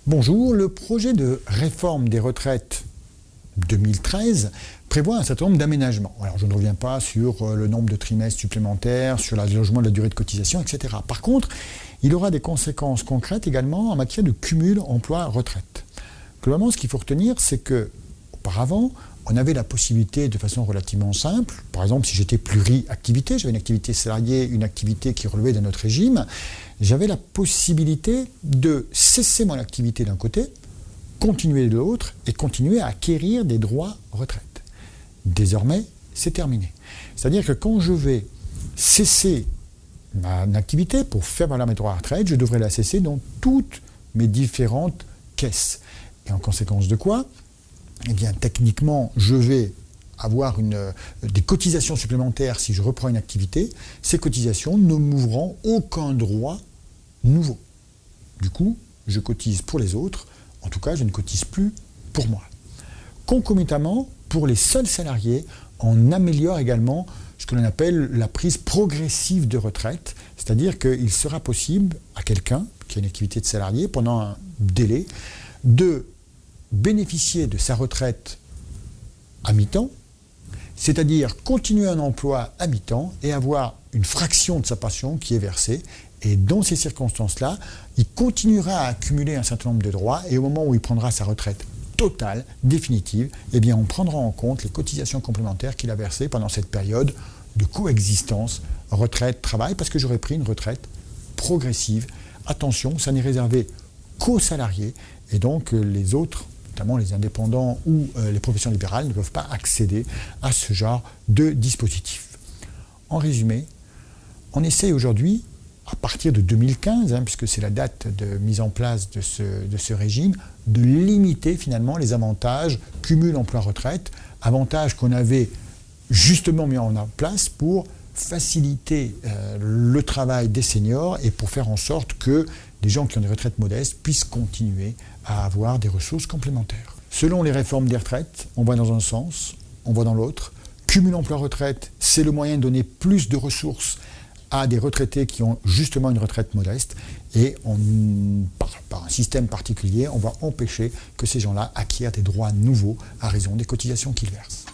Bonjour, le projet de réforme des retraites 2013 prévoit un certain nombre d'aménagements. Alors je ne reviens pas sur le nombre de trimestres supplémentaires, sur l'allongement de la durée de cotisation, etc. Par contre, il aura des conséquences concrètes également en matière de cumul emploi-retraite. Globalement, ce qu'il faut retenir, c'est que auparavant, on avait la possibilité de façon relativement simple, par exemple si j'étais pluri-activité, j'avais une activité salariée, une activité qui relevait d'un autre régime, j'avais la possibilité de cesser mon activité d'un côté, continuer de l'autre et continuer à acquérir des droits retraite. Désormais, c'est terminé. C'est-à-dire que quand je vais cesser mon activité pour faire valoir mes droits à retraite, je devrais la cesser dans toutes mes différentes caisses. Et en conséquence de quoi ? Eh bien, techniquement, je vais avoir des cotisations supplémentaires si je reprends une activité. Ces cotisations ne m'ouvrant aucun droit nouveau. Du coup, je cotise pour les autres. En tout cas, je ne cotise plus pour moi. Concomitamment, pour les seuls salariés, on améliore également ce que l'on appelle la prise progressive de retraite. C'est-à-dire qu'il sera possible à quelqu'un qui a une activité de salarié pendant un délai de bénéficier de sa retraite à mi-temps, c'est-à-dire continuer un emploi à mi-temps et avoir une fraction de sa pension qui est versée. Et dans ces circonstances-là, il continuera à accumuler un certain nombre de droits et au moment où il prendra sa retraite totale, définitive, eh bien on prendra en compte les cotisations complémentaires qu'il a versées pendant cette période de coexistence retraite-travail parce que j'aurais pris une retraite progressive. Attention, ça n'est réservé qu'aux salariés et donc les autres, notamment les indépendants ou les professions libérales, ne peuvent pas accéder à ce genre de dispositif. En résumé, on essaie aujourd'hui, à partir de 2015, puisque c'est la date de mise en place de ce régime, de limiter finalement les avantages cumul emploi-retraite, avantages qu'on avait justement mis en place pour faciliter le travail des seniors et pour faire en sorte que les gens qui ont des retraites modestes puissent continuer à avoir des ressources complémentaires. Selon les réformes des retraites, on va dans un sens, on va dans l'autre. Cumul emploi-retraite, c'est le moyen de donner plus de ressources à des retraités qui ont justement une retraite modeste et par un système particulier, on va empêcher que ces gens-là acquièrent des droits nouveaux à raison des cotisations qu'ils versent.